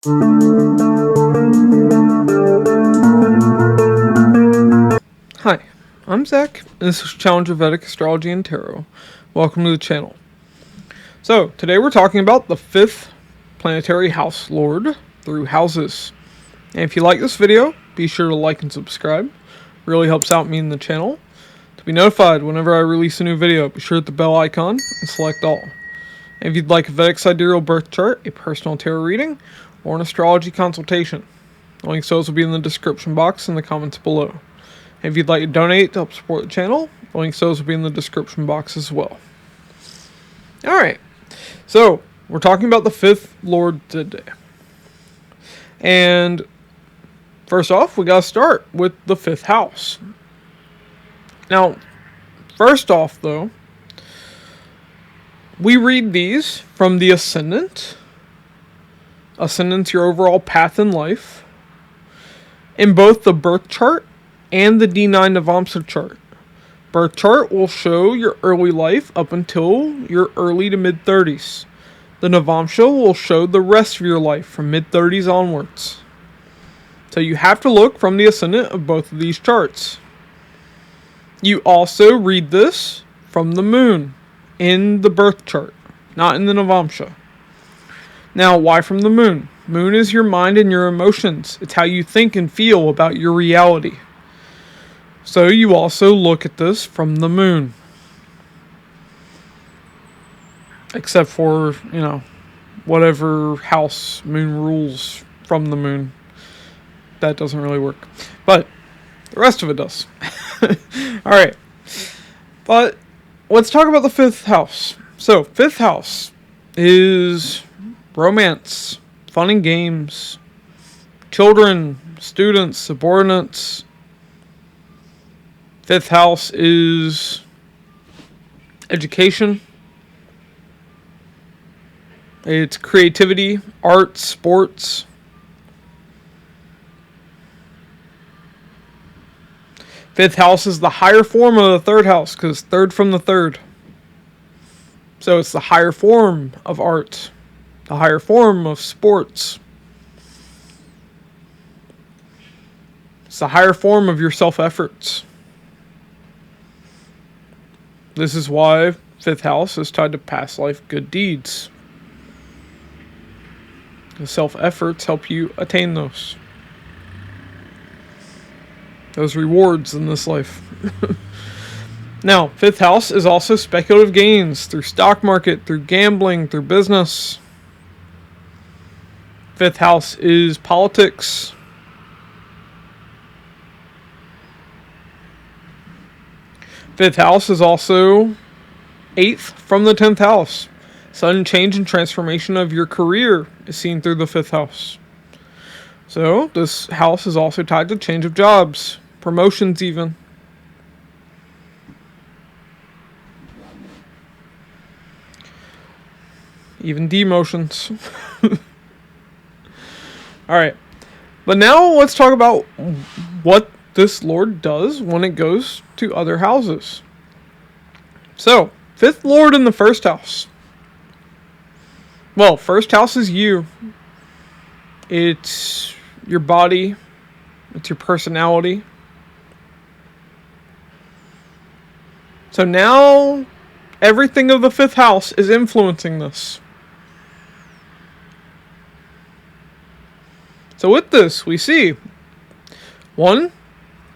Hi, I'm Zach, and this is Challenge of Vedic Astrology and Tarot. Welcome to the channel. So, today we're talking about the 5th planetary house lord through houses. And if you like this video, be sure to like and subscribe. It really helps out me and the channel. To be notified whenever I release a new video, be sure to hit the bell icon and select all. And if you'd like a Vedic Sidereal birth chart, a personal tarot reading, or an astrology consultation, links to those will be in the description box and the comments below. And if you'd like to donate to help support the channel, links to those will be in the description box as well. Alright, so we're talking about the 5th lord today. And first off, we gotta start with the 5th house. Now, first off though, we read these from the ascendant. Ascendant's your overall path in life. In both the birth chart and the D9 Navamsa chart. Birth chart will show your early life up until your early to mid 30s. The Navamsa will show the rest of your life from mid 30s onwards. So you have to look from the ascendant of both of these charts. You also read this from the moon in the birth chart, not in the Navamsa. Now, why from the moon? Moon is your mind and your emotions. It's how you think and feel about your reality. So you also look at this from the moon. Except for, whatever house moon rules from the moon. That doesn't really work. But the rest of it does. Alright. But let's talk about the 5th house. So, 5th house is romance, fun and games, children, students, subordinates. 5th house is education. It's creativity, art, sports. 5th house is the higher form of the 3rd house, because 3rd from the 3rd. So it's the higher form of art, the higher form of sports. It's the higher form of your self-efforts. This is why 5th house is tied to past life good deeds. The self-efforts help you attain those rewards in this life. Now, 5th house is also speculative gains through stock market, through gambling, through business. 5th house is politics. Fifth house is also 8th from the 10th house. Sudden change and transformation of your career is seen through the 5th house. So, this house is also tied to change of jobs, promotions even. Even demotions. Alright. But now let's talk about what this lord does when it goes to other houses. So, 5th lord in the 1st house. Well, 1st house is you. It's your body. It's your personality. So now, everything of the 5th house is influencing this. So with this, we see 1.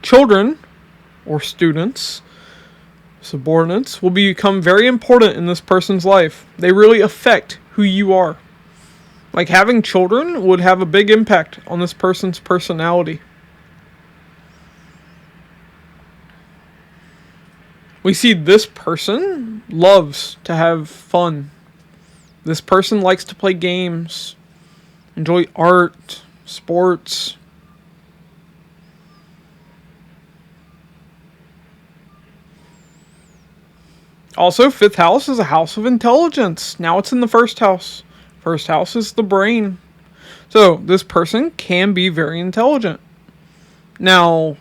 Children or students, subordinates, will become very important in this person's life. They really affect who you are. Like having children would have a big impact on this person's personality. We see this person loves to have fun. This person likes to play games, enjoy art, sports. Also, 5th house is a house of intelligence. Now it's in the 1st house. 1st house is the brain. So, this person can be very intelligent. Now,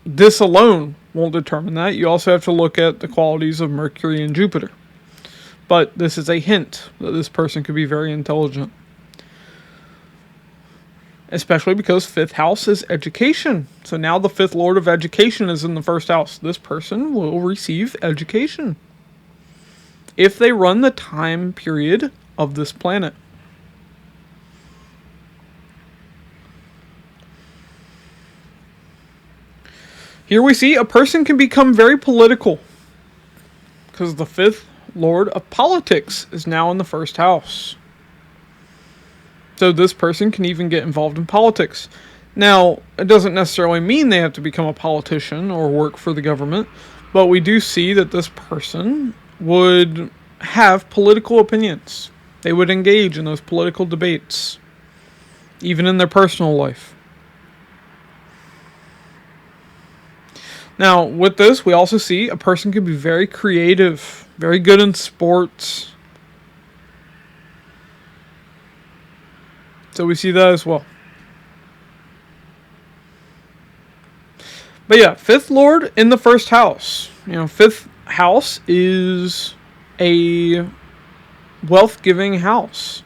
this alone won't determine that. You also have to look at the qualities of Mercury and Jupiter. But this is a hint that this person could be very intelligent. especially because fifth house is education. So now the fifth lord of education is in the first house. This person will receive education if they run the time period of this planet. Here we see a person can become very political because the fifth lord of politics is now in the first house. So this person can even get involved in politics. Now, it doesn't necessarily mean they have to become a politician or work for the government, but we do see that this person would have political opinions. They would engage in those political debates, even in their personal life. Now, with this, we also see a person can be very creative, very good in sports. So we see that as well. But yeah, fifth lord in the first house. Fifth house is a wealth-giving house.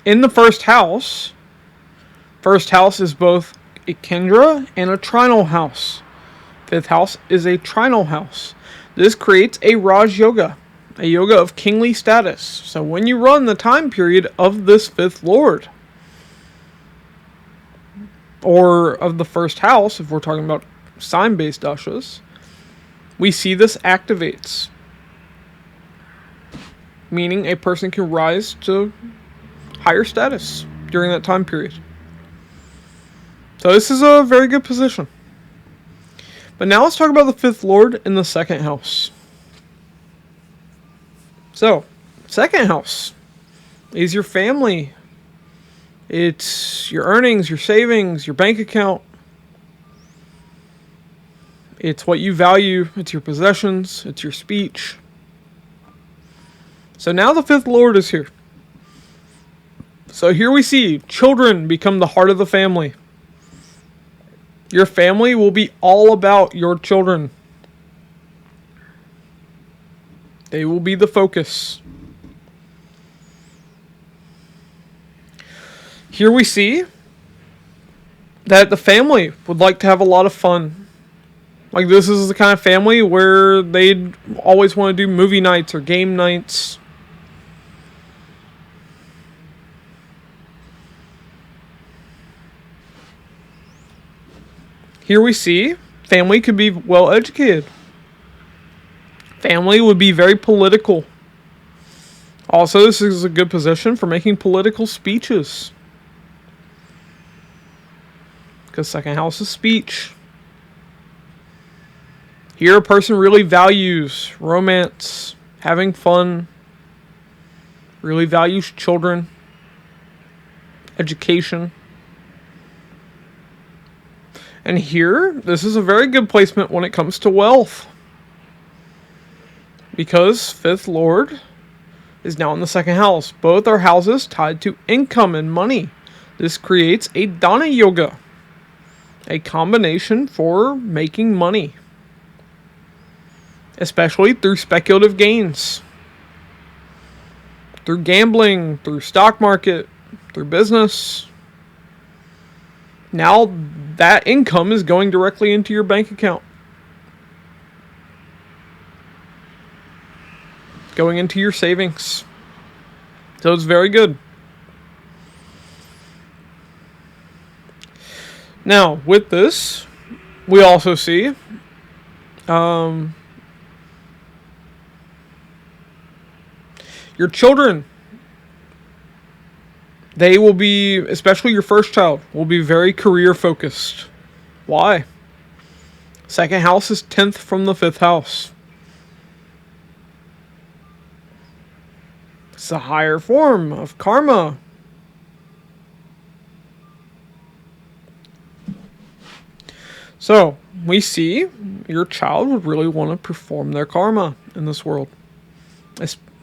In the first house is both a Kendra and a trinal house. Fifth house is a trinal house. This creates a Raj Yoga, a yoga of kingly status. So when you run the time period of this fifth lord, or of the first house, if we're talking about sign-based dashas, we see this activates. Meaning a person can rise to higher status during that time period. So this is a very good position. But now let's talk about the fifth lord in the second house. So, second house is your family. It's your earnings, your savings, your bank account. It's what you value. It's your possessions. It's your speech. So now the fifth lord is here. So here we see children become the heart of the family. Your family will be all about your children. They will be the focus. Here we see that the family would like to have a lot of fun. Like this is the kind of family where they'd always want to do movie nights or game nights. Here we see family could be well educated. Family would be very political. Also, this is a good position for making political speeches. Because second house is speech. Here a person really values romance, having fun, really values children, education. And here, this is a very good placement when it comes to wealth. Because fifth lord is now in the second house. Both are houses tied to income and money. This creates a Dana Yoga, a combination for making money, especially through speculative gains, through gambling, through stock market, through business. Now that income is going directly into your bank account, going into your savings. So it's very good. Now, with this, we also see your children. They will be, especially your first child, will be very career focused. Why? Second house is 10th from the 5th house. It's a higher form of karma. So, we see your child would really want to perform their karma in this world.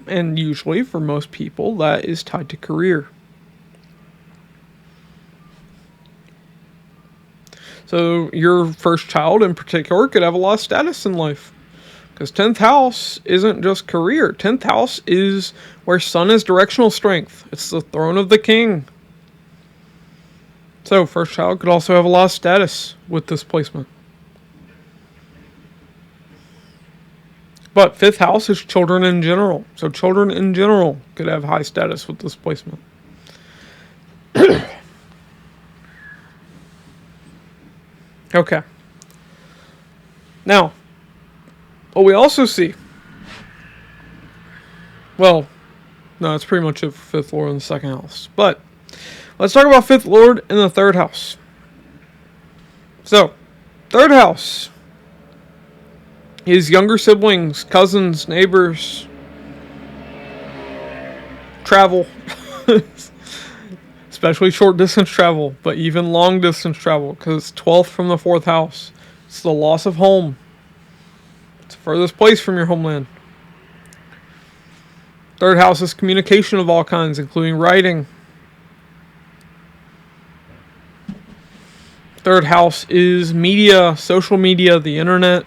And usually, for most people, that is tied to career. So, your first child in particular could have a lot of status in life. Because 10th house isn't just career. 10th house is where sun is directional strength. It's the throne of the king. So, first child could also have a lot of status with this placement. But 5th house is children in general. So, children in general could have high status with this placement. Okay. Now, what we also see, well, no, it's pretty much it for 5th lord in the 2nd house. But let's talk about 5th lord in the 3rd house. So, 3rd house is younger siblings, cousins, neighbors, travel, especially short distance travel, but even long distance travel, because it's 12th from the 4th house. It's the loss of home. It's the furthest place from your homeland. 3rd house is communication of all kinds, including writing. 3rd house is media, social media, the internet.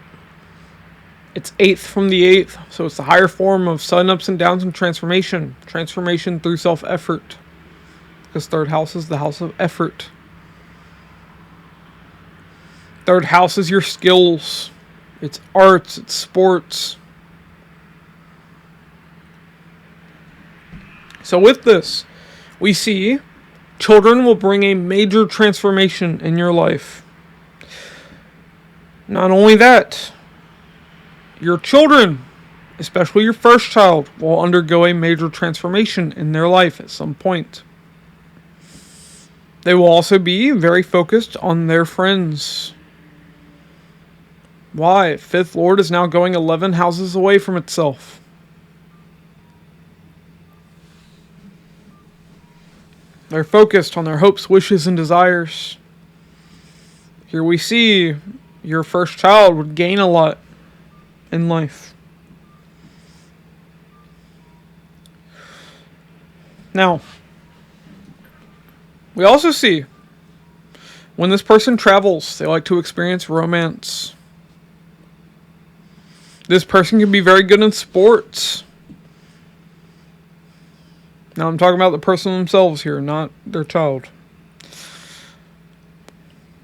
It's 8th from the 8th, so it's the higher form of sudden ups and downs and transformation. Transformation through self-effort. Because 3rd house is the house of effort. 3rd house is your skills. It's arts, it's sports. So with this, we see children will bring a major transformation in your life. Not only that, your children, especially your first child, will undergo a major transformation in their life at some point. They will also be very focused on their friends. Why? 5th lord is now going 11 houses away from itself. They're focused on their hopes, wishes, and desires. Here we see your first child would gain a lot in life. Now, we also see when this person travels, they like to experience romance. This person can be very good in sports. Now I'm talking about the person themselves here, not their child.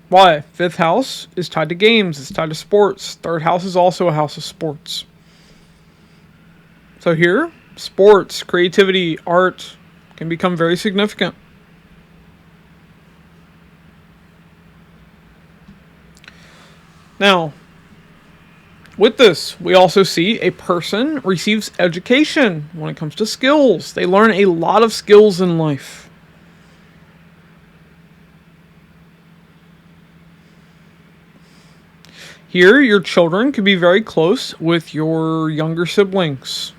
Why? 5th house is tied to games, it's tied to sports. 3rd house is also a house of sports. So here, sports, creativity, art can become very significant. Now, with this, we also see a person receives education when it comes to skills. They learn a lot of skills in life. Here, your children could be very close with your younger siblings.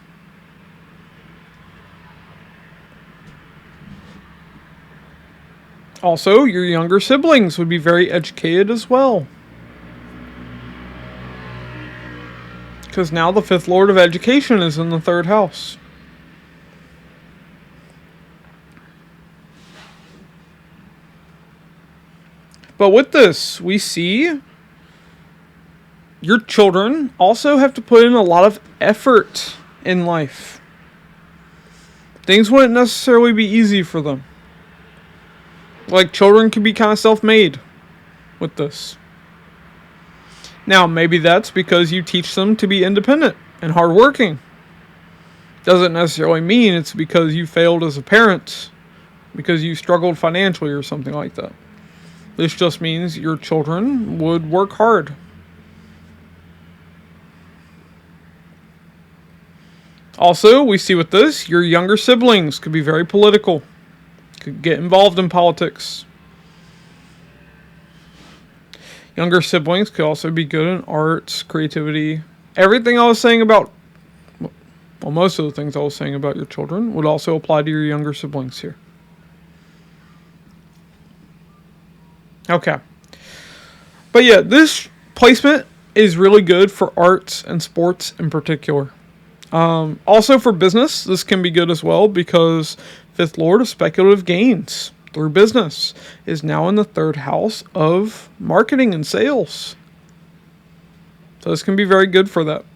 Also, your younger siblings would be very educated as well. Because now the 5th lord of education is in the 3rd house. But with this, we see your children also have to put in a lot of effort in life. Things wouldn't necessarily be easy for them. Like, children can be kind of self-made with this. Now, maybe that's because you teach them to be independent and hardworking. Doesn't necessarily mean it's because you failed as a parent, because you struggled financially or something like that. This just means your children would work hard. Also, we see with this, your younger siblings could be very political, could get involved in politics. Younger siblings could also be good in arts, creativity. Everything I was saying about, well, most of the things I was saying about your children would also apply to your younger siblings here. Okay. But yeah, this placement is really good for arts and sports in particular. Also for business, this can be good as well because 5th lord of speculative gains through business is now in the 3rd house of marketing and sales. So this can be very good for that.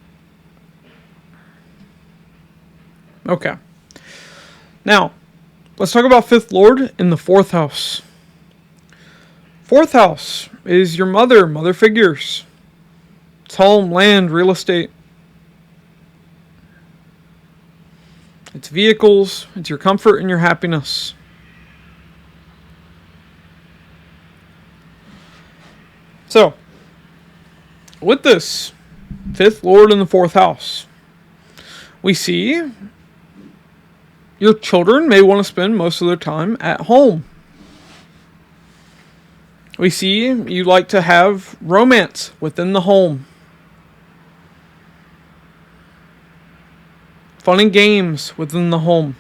Okay. Now, let's talk about fifth lord in the fourth house. Fourth house is your mother figures. It's home, land, real estate. It's vehicles, it's your comfort and your happiness. So, with this fifth lord in the fourth house, we see your children may want to spend most of their time at home. We see you like to have romance within the home. Fun and games within the home.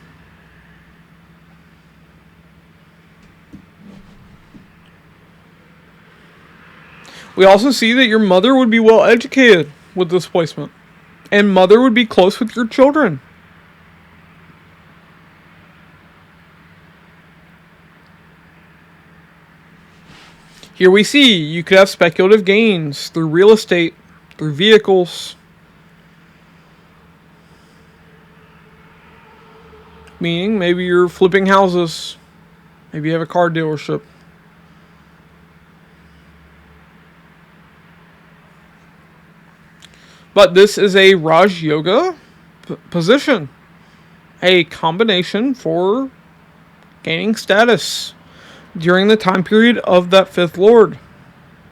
We also see that your mother would be well educated with this placement. And mother would be close with your children. Here we see you could have speculative gains through real estate, through vehicles. Meaning maybe you're flipping houses. Maybe you have a car dealership. But this is a Raj Yoga position. A combination for gaining status during the time period of that fifth lord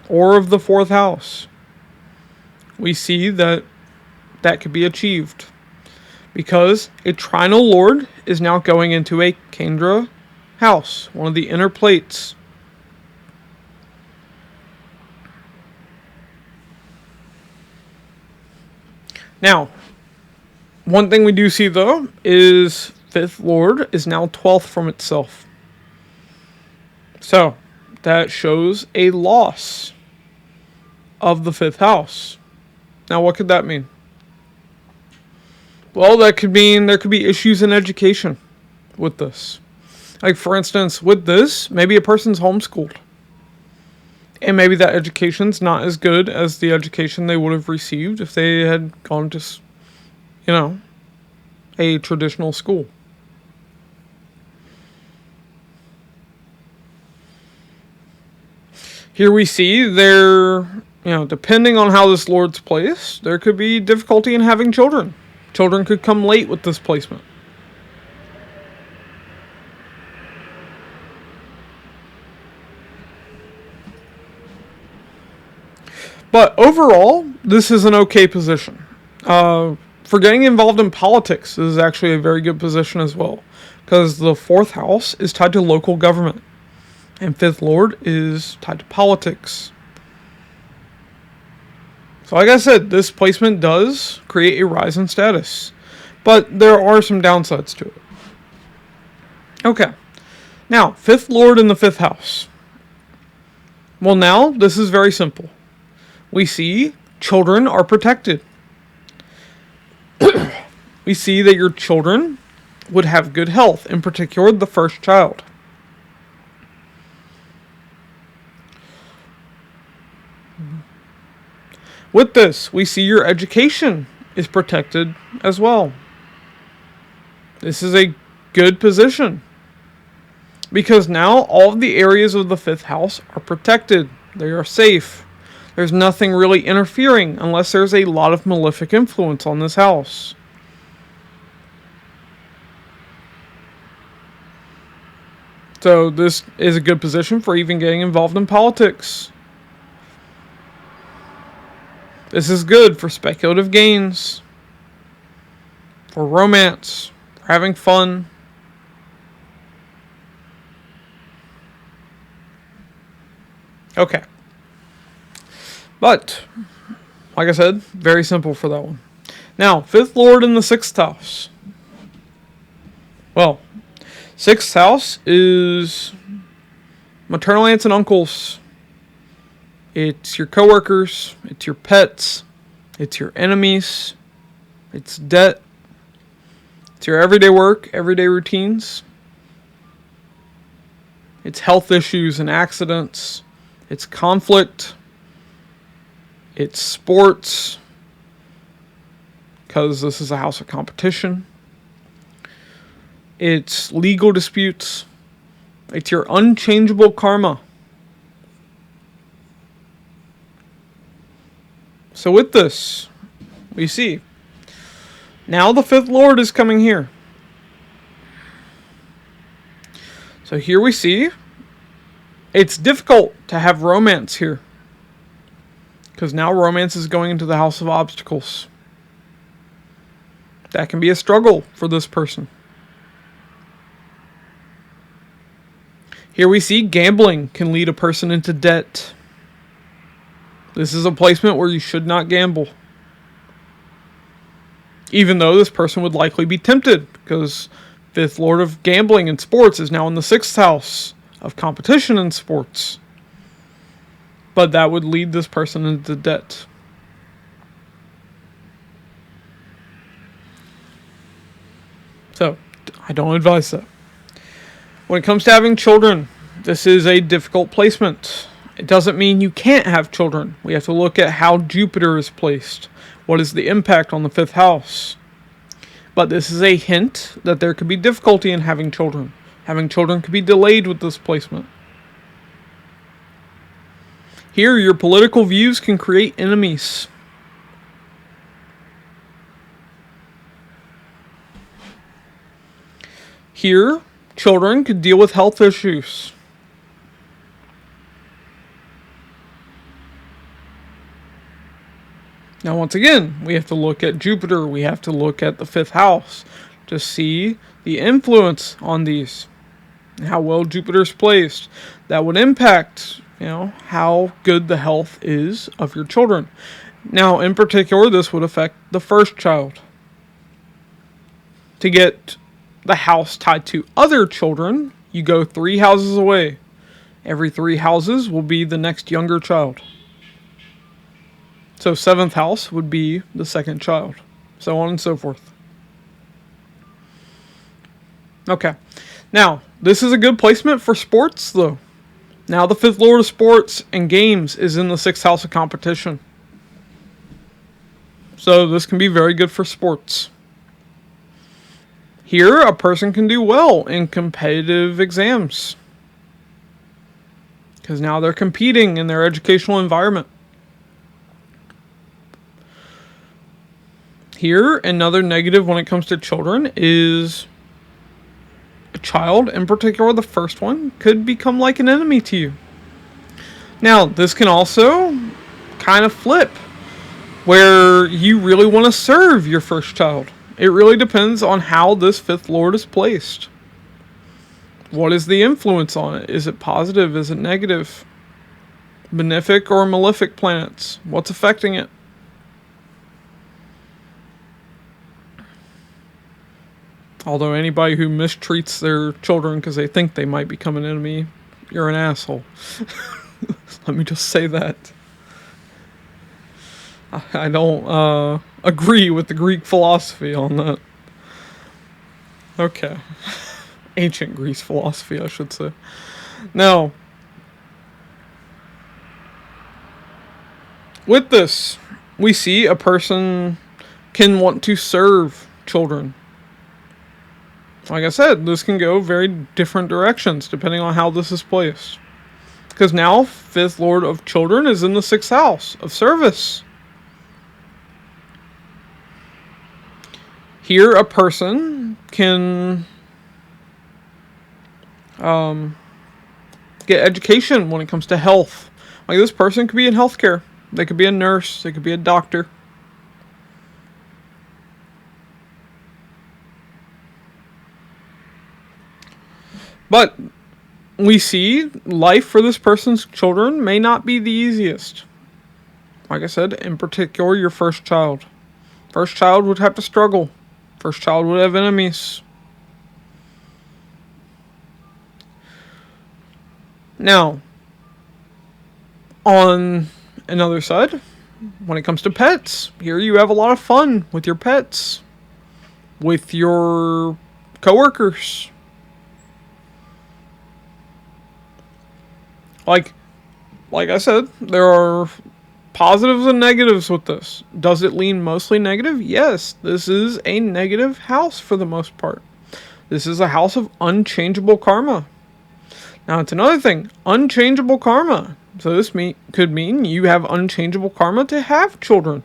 or of the fourth house. We see that that could be achieved because a trinal lord is now going into a Kendra house, one of the inner plates. Now, one thing we do see though is fifth lord is now 12th from itself. So, that shows a loss of the fifth house. Now, what could that mean? Well, that could mean there could be issues in education with this. Like, for instance, with this, maybe a person's homeschooled. And maybe that education's not as good as the education they would have received if they had gone to, a traditional school. Here we see there, depending on how this lord's placed, there could be difficulty in having children. Children could come late with this placement. But overall, this is an okay position. For getting involved in politics, this is actually a very good position as well. Because the fourth house is tied to local government. And fifth lord is tied to politics. So like I said, this placement does create a rise in status. But there are some downsides to it. Okay. Now, fifth lord in the fifth house. Well, now, this is very simple. We see children are protected. We see that your children would have good health, in particular the first child. With this, we see your education is protected as well. This is a good position. Because now all of the areas of the fifth house are protected. They are safe. There's nothing really interfering unless there's a lot of malefic influence on this house. So this is a good position for even getting involved in politics. This is good for speculative gains, for romance, for having fun. Okay. But, like I said, very simple for that one. Now, fifth lord in the sixth house. Well, sixth house is maternal aunts and uncles. It's your coworkers. It's your pets. It's your enemies. It's debt. It's your everyday work, everyday routines. It's health issues and accidents. It's conflict. It's sports, because this is a house of competition. It's legal disputes. It's your unchangeable karma. So with this, we see, now the fifth lord is coming here. So here we see, it's difficult to have romance here. Because now romance is going into the house of obstacles. That can be a struggle for this person. Here we see gambling can lead a person into debt. This is a placement where you should not gamble. Even though this person would likely be tempted, because fifth lord of gambling in sports is now in the sixth house of competition in sports. But that would lead this person into debt. So, I don't advise that. When it comes to having children, this is a difficult placement. It doesn't mean you can't have children. We have to look at how Jupiter is placed. What is the impact on the fifth house? But this is a hint that there could be difficulty in having children. Having children could be delayed with this placement. Here, your political views can create enemies. Here, children could deal with health issues. Now, once again, we have to look at Jupiter. We have to look at the fifth house to see the influence on these. How well Jupiter's placed. That would impact, how good the health is of your children. Now, in particular, this would affect the first child. To get the house tied to other children, you go 3 houses away. Every 3 houses will be the next younger child. So 7th house would be the second child. So on and so forth. Okay. Now, this is a good placement for sports, though. Now the fifth lord of sports and games is in the 6th house of competition. So this can be very good for sports. Here, a person can do well in competitive exams. Because now they're competing in their educational environment. Here, another negative when it comes to children is a child, in particular the first one, could become like an enemy to you. Now, this can also kind of flip, where you really want to serve your first child. It really depends on how this fifth lord is placed. What is the influence on it? Is it positive? Is it negative? Benefic or malefic planets? What's affecting it? Although anybody who mistreats their children because they think they might become an enemy, you're an asshole. Let me just say that. I don't agree with the Greek philosophy on that. Okay. Ancient Greece philosophy, I should say. Now, with this, we see a person can want to serve children. Like I said, this can go very different directions depending on how this is placed. Because now, fifth lord of children is in the 6th house of service. Here, a person can get education when it comes to health. Like this person could be in healthcare. They could be a nurse. They could be a doctor. But we see life for this person's children may not be the easiest. Like I said, in particular, your first child. First child would have to struggle. First child would have enemies. Now, on another side, when it comes to pets, here you have a lot of fun with your pets, with your coworkers. Like I said, there are positives and negatives with this. Does it lean mostly negative? Yes, this is a negative house for the most part. This is a house of unchangeable karma. Now, it's another thing. Unchangeable karma. So this could mean you have unchangeable karma to have children.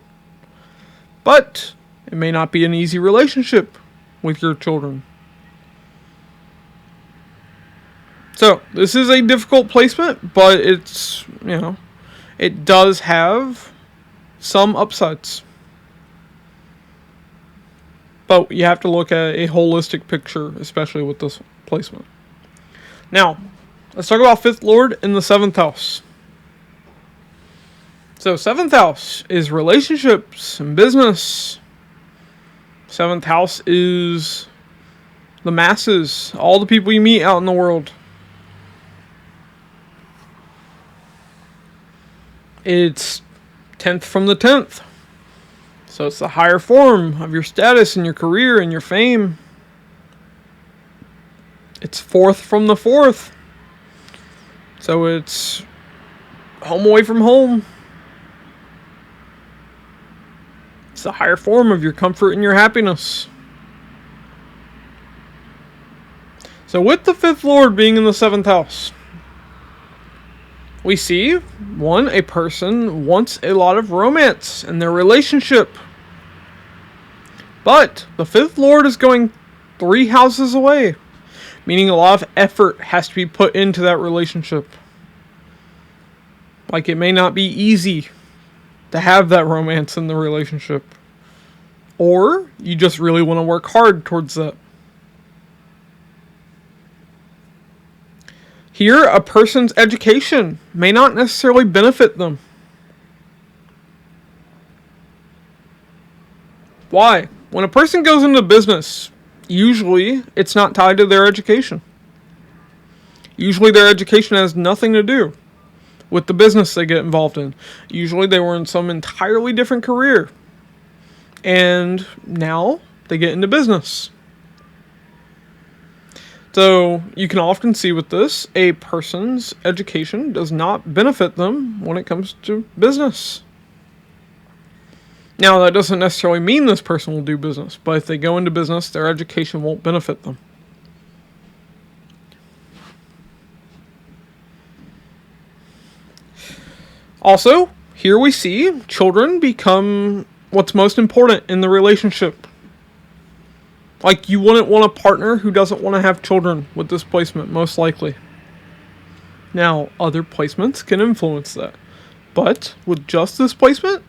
But it may not be an easy relationship with your children. So, this is a difficult placement, but it's, it does have some upsides. But you have to look at a holistic picture, especially with this placement. Now, let's talk about 5th Lord in the 7th house. So, 7th house is relationships and business. 7th house is the masses, all the people you meet out in the world. It's 10th from the 10th. So it's the higher form of your status and your career and your fame. It's 4th from the 4th. So it's home away from home. It's the higher form of your comfort and your happiness. So with the 5th Lord being in the 7th house, we see, one, a person wants a lot of romance in their relationship. But the 5th Lord is going 3 houses away, meaning a lot of effort has to be put into that relationship. Like, it may not be easy to have that romance in the relationship. Or you just really want to work hard towards that. Here, a person's education may not necessarily benefit them. Why? When a person goes into business, usually it's not tied to their education. Usually their education has nothing to do with the business they get involved in. Usually they were in some entirely different career. And now they get into business. So you can often see with this, a person's education does not benefit them when it comes to business. Now, that doesn't necessarily mean this person will do business, but if they go into business, their education won't benefit them. Also, here we see children become what's most important in the relationship. Like, you wouldn't want a partner who doesn't want to have children with this placement, most likely. Now, other placements can influence that. But with just this placement,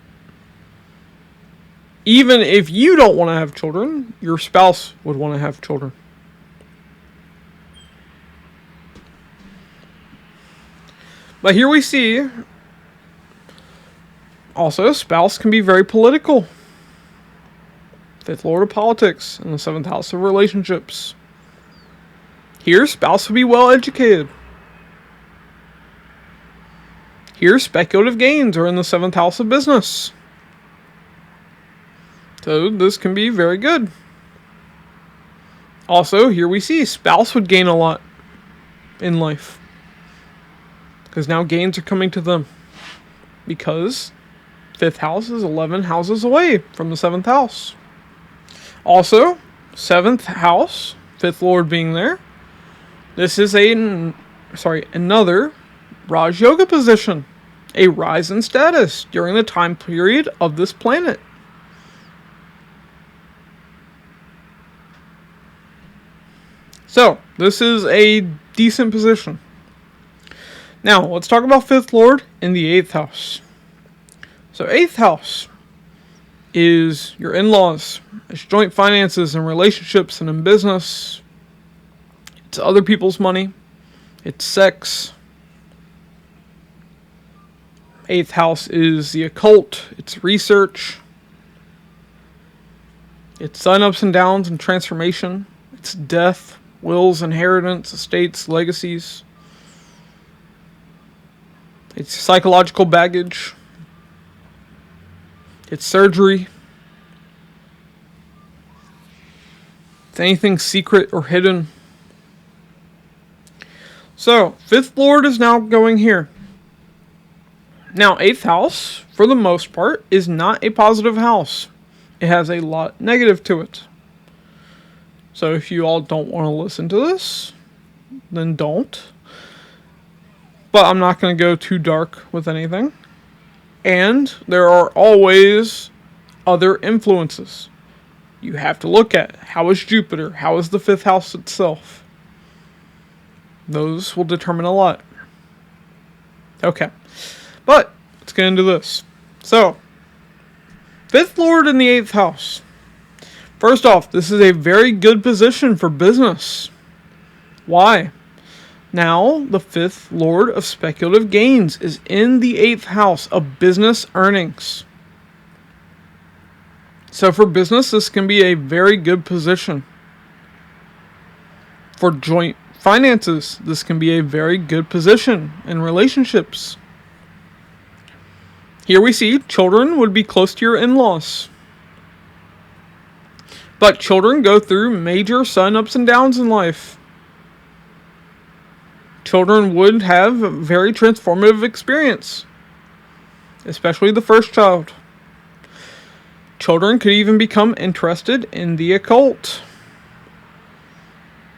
even if you don't want to have children, your spouse would want to have children. But here we see, also, spouse can be very political. 5th Lord of Politics in the 7th house of relationships. Here, spouse will be well educated. Here, speculative gains are in the 7th house of business. So this can be very good. Also, here we see spouse would gain a lot in life. Because now gains are coming to them. Because 5th house is 11 houses away from the 7th house. Also, 7th house, 5th Lord being there. This is another Raj Yoga position. A rise in status during the time period of this planet. So, this is a decent position. Now, let's talk about 5th Lord in the 8th house. So, 8th house is your in-laws. It's joint finances and relationships and in business. It's other people's money. It's sex. 8th house is the occult. It's research. It's sign-ups and downs and transformation. It's death, wills, inheritance, estates, legacies. It's psychological baggage. It's surgery. It's anything secret or hidden. So, 5th Lord is now going here. Now, 8th house, for the most part, is not a positive house. It has a lot negative to it. So if you all don't want to listen to this, then don't. But I'm not going to go too dark with anything. And there are always other influences. You have to look at how is Jupiter, how is the fifth house itself. Those will determine a lot. Okay, but let's get into this. So, fifth lord in the eighth house. First off, this is a very good position for business. Why? Now, the fifth lord of speculative gains is in the eighth house of business earnings. So for business, this can be a very good position. For joint finances, this can be a very good position in relationships. Here we see children would be close to your in-laws. But children go through major sudden ups and downs in life. Children would have a very transformative experience, especially the first child. Children could even become interested in the occult.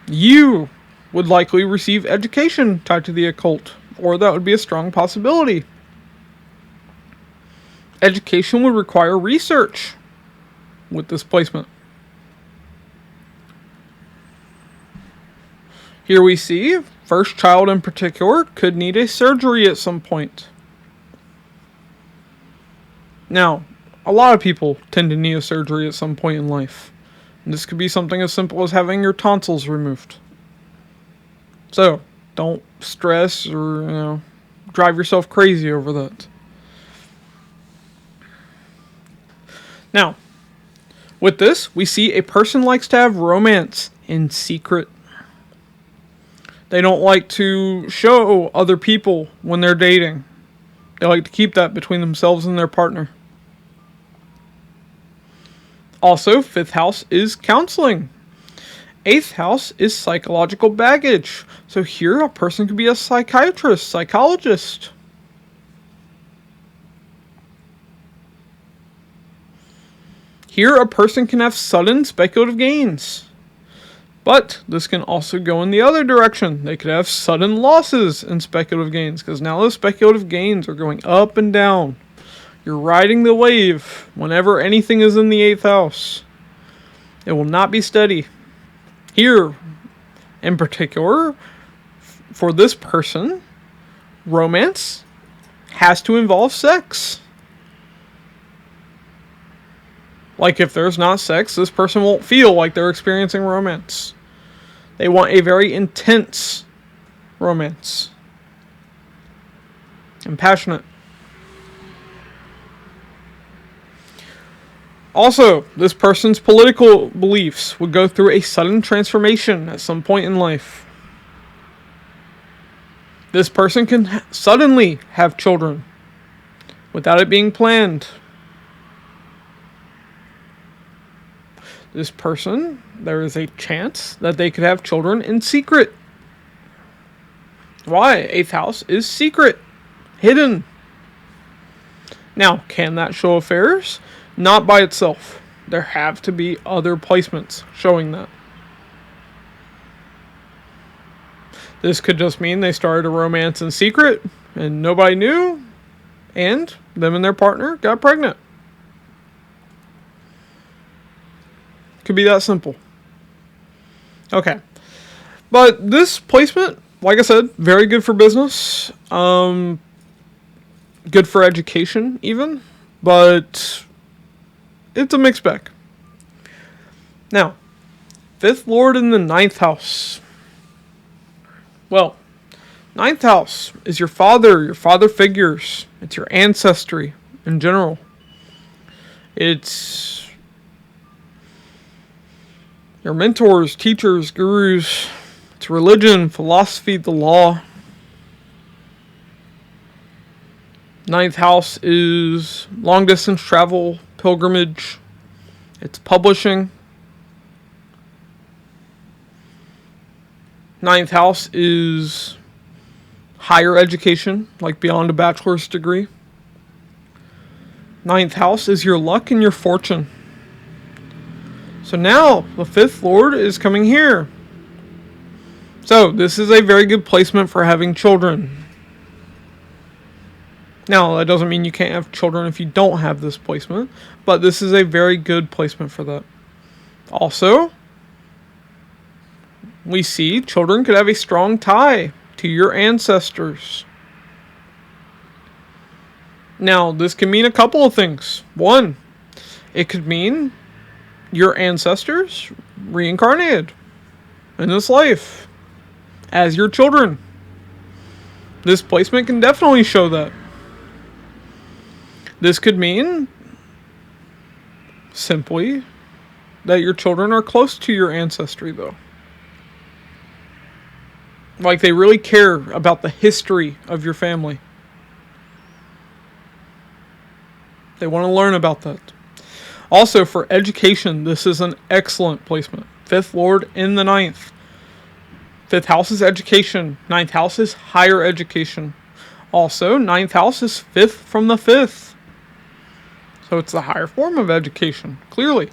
You would likely receive education tied to the occult, or that would be a strong possibility. Education would require research with this placement. Here we see, first child in particular could need a surgery at some point. Now, a lot of people tend to need a surgery at some point in life. And this could be something as simple as having your tonsils removed. So, don't stress or, drive yourself crazy over that. Now, with this, we see a person likes to have romance in secret. They don't like to show other people when they're dating. They like to keep that between themselves and their partner. Also, fifth house is counseling. Eighth house is psychological baggage. So here a person could be a psychiatrist, psychologist. Here a person can have sudden speculative gains. But this can also go in the other direction. They could have sudden losses in speculative gains, because now those speculative gains are going up and down. You're riding the wave whenever anything is in the eighth house. It will not be steady. Here, in particular, for this person, romance has to involve sex. Like if there's not sex, this person won't feel like they're experiencing romance. They want a very intense romance. And passionate. Also, this person's political beliefs would go through a sudden transformation at some point in life. This person can suddenly have children without it being planned. This person, there is a chance that they could have children in secret. Why? Eighth house is secret, hidden. Now, can that show affairs? Not by itself. There have to be other placements showing that. This could just mean they started a romance in secret and nobody knew, and them and their partner got pregnant. Could be that simple. Okay. But this placement, like I said, very good for business. Good for education even. But it's a mixed bag. Now, fifth lord in the ninth house. Well, ninth house is your father figures. It's your ancestry in general. It's your mentors, teachers, gurus. It's religion, philosophy, the law. Ninth house is long distance travel, pilgrimage. It's publishing. Ninth house is higher education, like beyond a bachelor's degree. Ninth house is your luck and your fortune. So now the 5th Lord is coming here. So this is a very good placement for having children. Now, that doesn't mean you can't have children if you don't have this placement, but this is a very good placement for that. Also, we see children could have a strong tie to your ancestors. Now, this can mean a couple of things. One, it could mean your ancestors reincarnated in this life as your children. This placement can definitely show that. This could mean simply that your children are close to your ancestry, though. Like they really care about the history of your family. They want to learn about that. Also, for education, this is an excellent placement. 5th Lord in the 9th. 5th house is education. 9th house is higher education. Also, 9th house is 5th from the 5th. So it's the higher form of education, clearly.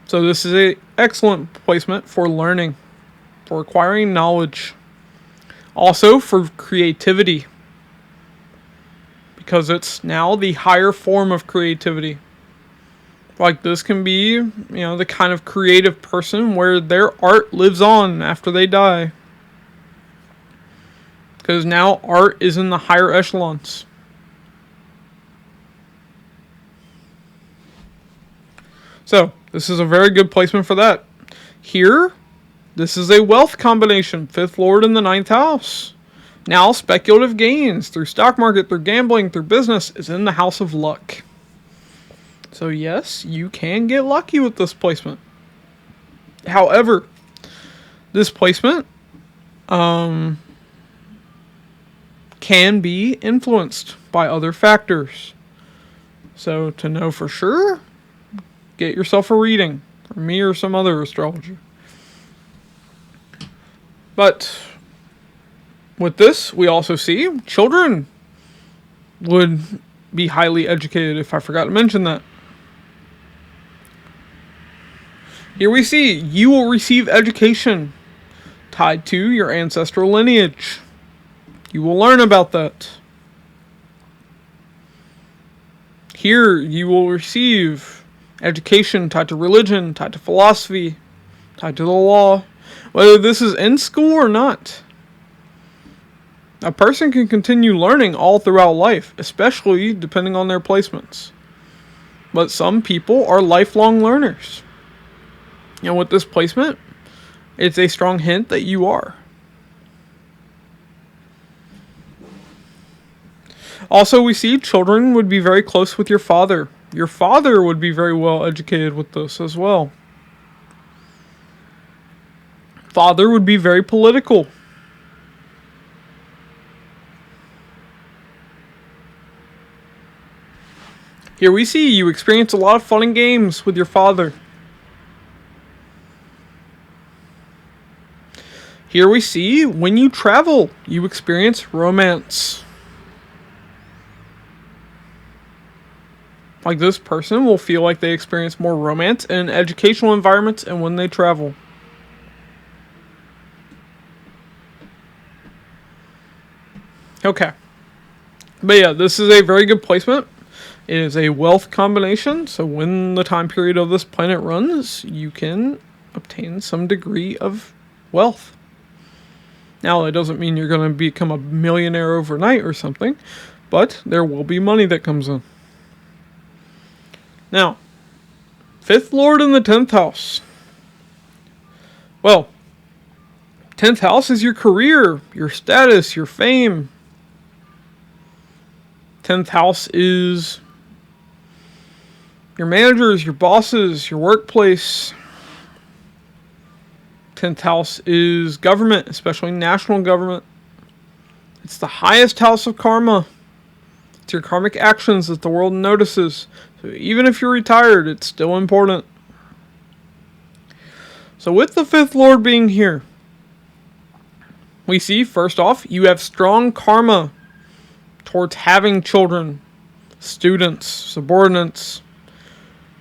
So this is an excellent placement for learning, for acquiring knowledge. Also for creativity, because it's now the higher form of creativity. Like this can be, the kind of creative person where their art lives on after they die. Because now art is in the higher echelons. So, this is a very good placement for that. Here, this is a wealth combination. 5th Lord in the 9th house. Now, speculative gains through stock market, through gambling, through business is in the house of luck. So, yes, you can get lucky with this placement. However, this placement can be influenced by other factors. So, to know for sure, get yourself a reading from me or some other astrologer. But with this, we also see children would be highly educated, if I forgot to mention that. Here we see you will receive education tied to your ancestral lineage. You will learn about that. Here you will receive education tied to religion, tied to philosophy, tied to the law, whether this is in school or not. A person can continue learning all throughout life, especially depending on their placements. But some people are lifelong learners. And with this placement, it's a strong hint that you are. Also, we see children would be very close with your father. Your father would be very well educated with this as well. Father would be very political. Here we see you experience a lot of fun and games with your father. Here we see when you travel, you experience romance. Like this person will feel like they experience more romance in educational environments and when they travel. Okay. But yeah, this is a very good placement. It is a wealth combination, so when the time period of this planet runs, you can obtain some degree of wealth. Now, that doesn't mean you're going to become a millionaire overnight or something, but there will be money that comes in. Now, 5th Lord in the 10th house. Well, 10th house is your career, your status, your fame. 10th house is your managers, your bosses, your workplace. 10th house is government, especially national government. It's the highest house of karma. It's your karmic actions that the world notices. So even if you're retired, it's still important. So with the 5th Lord being here, we see, first off, you have strong karma towards having children, students, subordinates,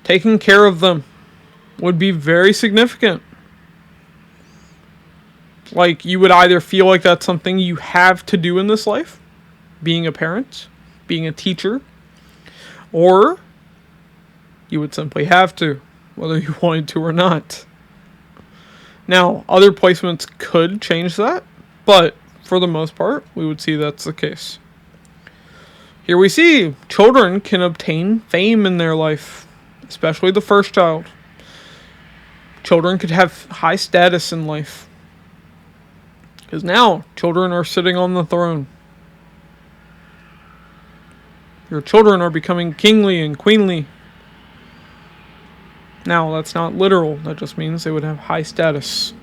taking care of them. would be very significant. Like, you would either feel like that's something you have to do in this life, being a parent, being a teacher, or you would simply have to, whether you wanted to or not. Now, other placements could change that, but for the most part, we would see that's the case. Here we see children can obtain fame in their life, especially the first child. Children could have high status in life, because now children are sitting on the throne. Your children are becoming kingly and queenly. Now, that's not literal. That just means they would have high status.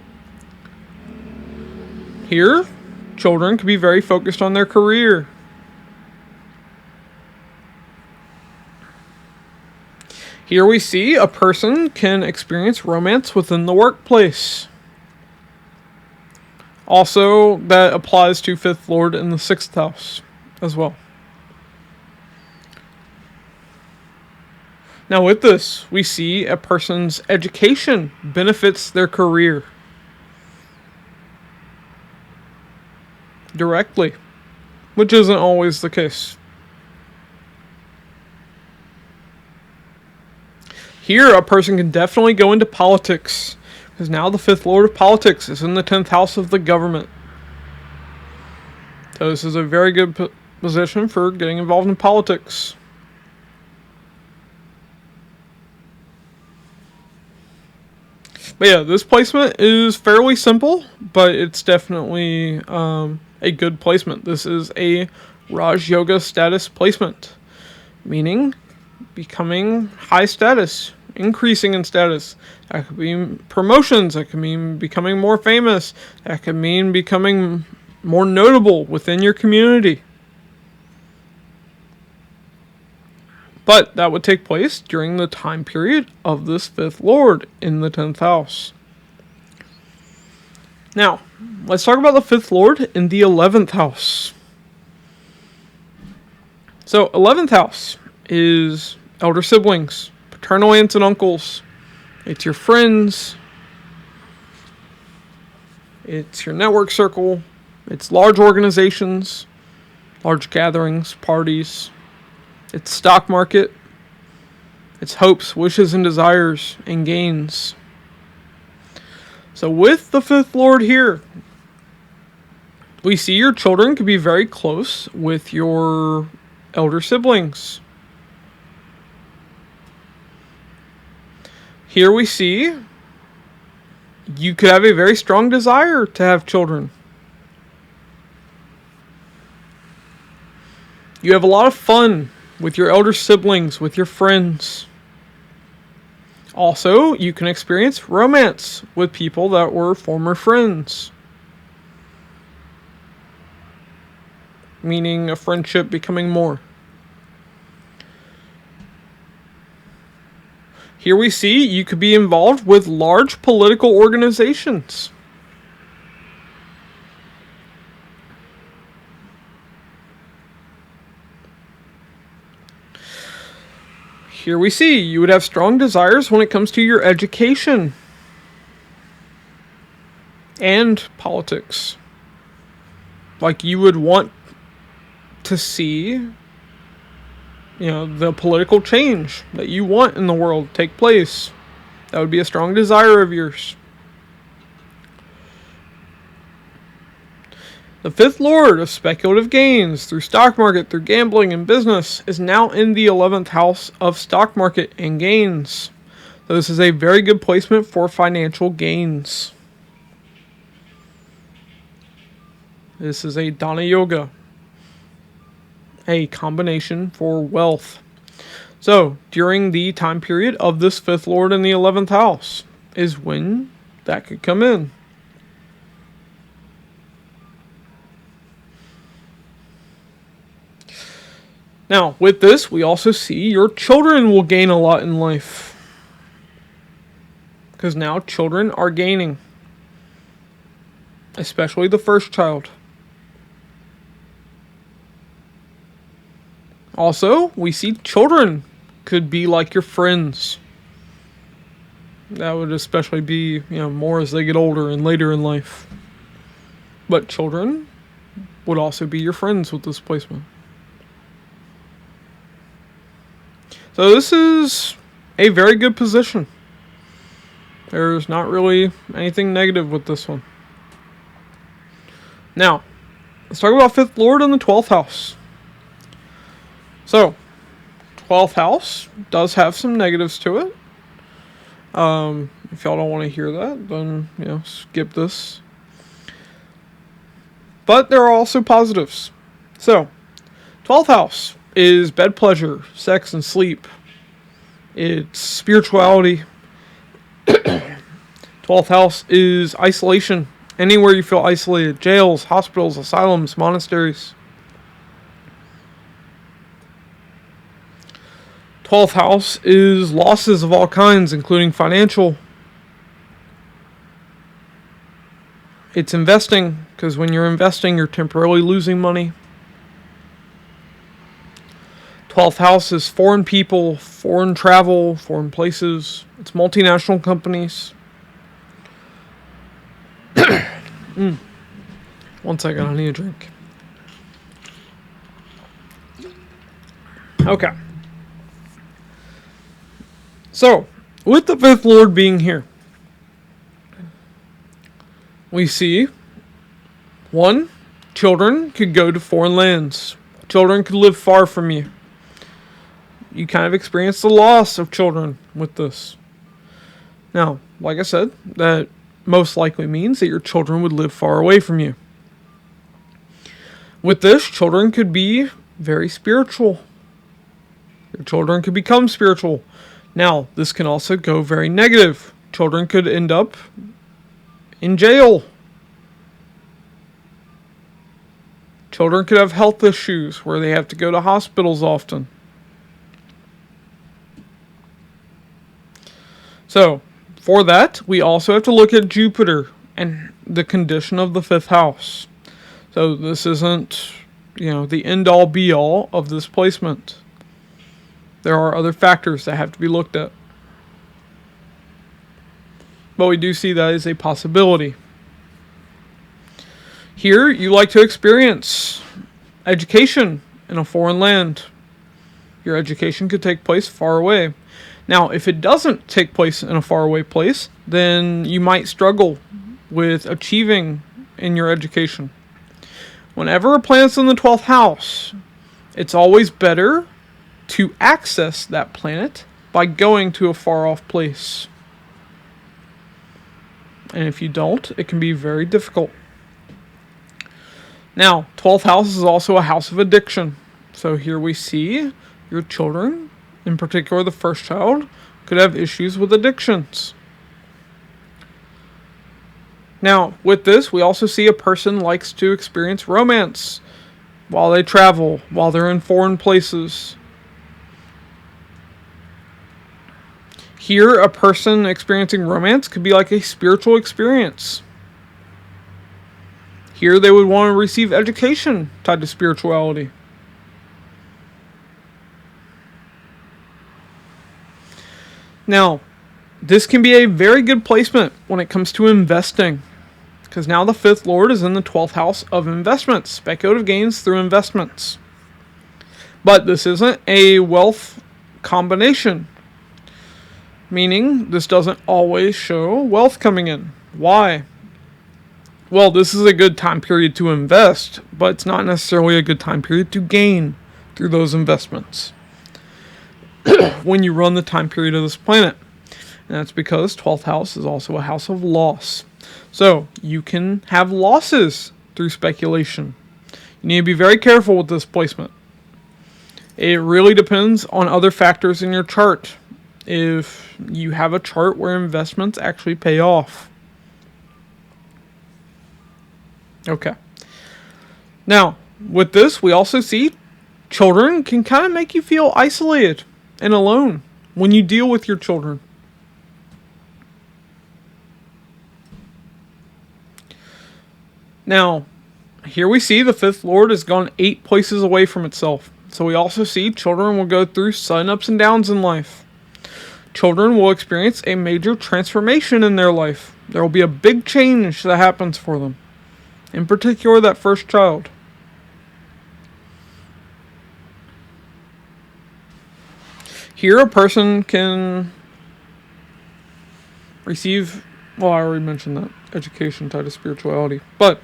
Here, children could be very focused on their career. Here we see a person can experience romance within the workplace. Also, that applies to 5th Lord in the 6th house as well. Now with this, we see a person's education benefits their career directly, which isn't always the case. Here, a person can definitely go into politics, because now the 5th Lord of Politics is in the 10th house of the government. So this is a very good position for getting involved in politics. But yeah, this placement is fairly simple, but it's definitely a good placement. This is a Raj Yoga status placement, meaning becoming high status, increasing in status. That could mean promotions, that could mean becoming more famous, that could mean becoming more notable within your community. But that would take place during the time period of this 5th Lord in the 10th house. Now, let's talk about the 5th Lord in the 11th house. So, 11th house is elder siblings, paternal aunts and uncles. It's your friends. It's your network circle. It's large organizations, large gatherings, parties. It's stock market. It's hopes, wishes, and desires, and gains. So with the 5th Lord here, we see your children could be very close with your elder siblings. Here we see you could have a very strong desire to have children. You have a lot of fun with your elder siblings, with your friends. Also, you can experience romance with people that were former friends. Meaning a friendship becoming more. Here we see you could be involved with large political organizations. Here we see you would have strong desires when it comes to your education and politics. Like, you would want to see, the political change that you want in the world take place. That would be a strong desire of yours. The 5th Lord of speculative gains through stock market, through gambling and business is now in the 11th house of stock market and gains. So this is a very good placement for financial gains. This is a Dana Yoga, a combination for wealth. So during the time period of this 5th Lord in the 11th house is when that could come in. Now, with this, we also see your children will gain a lot in life. Because now children are gaining. Especially the first child. Also, we see children could be like your friends. That would especially be, more as they get older and later in life. But children would also be your friends with this placement. So this is a very good position. There's not really anything negative with this one. Now, let's talk about 5th Lord in the 12th house. So, 12th house does have some negatives to it. If y'all don't want to hear that, then, skip this. But there are also positives. So, 12th house is bed pleasure, sex, and sleep. It's spirituality. 12th house is isolation. Anywhere you feel isolated. Jails, hospitals, asylums, monasteries. 12th house is losses of all kinds, including financial. It's investing, because when you're investing, you're temporarily losing money. 12th house is foreign people, foreign travel, foreign places. It's multinational companies. One second, I need a drink. Okay. So, with the 5th Lord being here, we see, 1, children could go to foreign lands. Children could live far from you. You kind of experience the loss of children with this. Now, like I said, that most likely means that your children would live far away from you. With this, children could be very spiritual. Your children could become spiritual. Now, this can also go very negative. Children could end up in jail. Children could have health issues where they have to go to hospitals often. So, for that, we also have to look at Jupiter and the condition of the 5th house. So this isn't, the end-all be-all of this placement. There are other factors that have to be looked at. But we do see that as a possibility. Here, you like to experience education in a foreign land. Your education could take place far away. Now, if it doesn't take place in a faraway place, then you might struggle with achieving in your education. Whenever a planet's in the 12th house, it's always better to access that planet by going to a far-off place. And if you don't, it can be very difficult. Now, 12th house is also a house of addiction. So here we see your children, in particular the first child, could have issues with addictions. Now, with this, we also see a person likes to experience romance while they travel, while they're in foreign places. Here, a person experiencing romance could be like a spiritual experience. Here, they would want to receive education tied to spirituality. Now, this can be a very good placement when it comes to investing, because now the 5th Lord is in the 12th house of investments, speculative gains through investments. But this isn't a wealth combination, meaning this doesn't always show wealth coming in. Why? Well, this is a good time period to invest, but it's not necessarily a good time period to gain through those investments when you run the time period of this planet. And that's because 12th house is also a house of loss. So you can have losses through speculation. You need to be very careful with this placement. It really depends on other factors in your chart. If you have a chart where investments actually pay off. Okay. Now, with this, we also see children can kind of make you feel isolated and alone when you deal with your children. Now, here we see the 5th Lord has gone 8 places away from itself. So we also see children will go through sudden ups and downs in life. children will experience a major transformation in their life. There will be a big change that happens for them. In particular, that first child. Here, a person can receive, well, I already mentioned that, education tied to spirituality. But,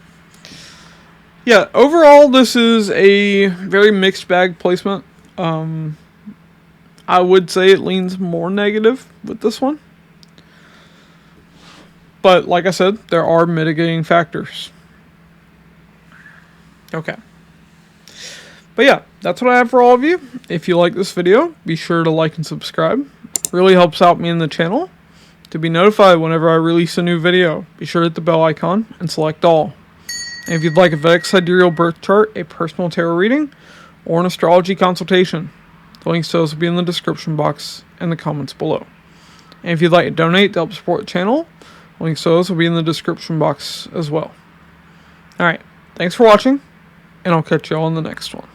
yeah, overall, this is a very mixed bag placement. I would say it leans more negative with this one. But, like I said, there are mitigating factors. Okay. But yeah, that's what I have for all of you. If you like this video, be sure to like and subscribe. It really helps out me in the channel. To be notified whenever I release a new video, be sure to hit the bell icon and select all. And if you'd like a Vedic Sidereal birth chart, a personal tarot reading, or an astrology consultation, the links to those will be in the description box and the comments below. And if you'd like to donate to help support the channel, links to those will be in the description box as well. Alright, thanks for watching, and I'll catch you all in the next one.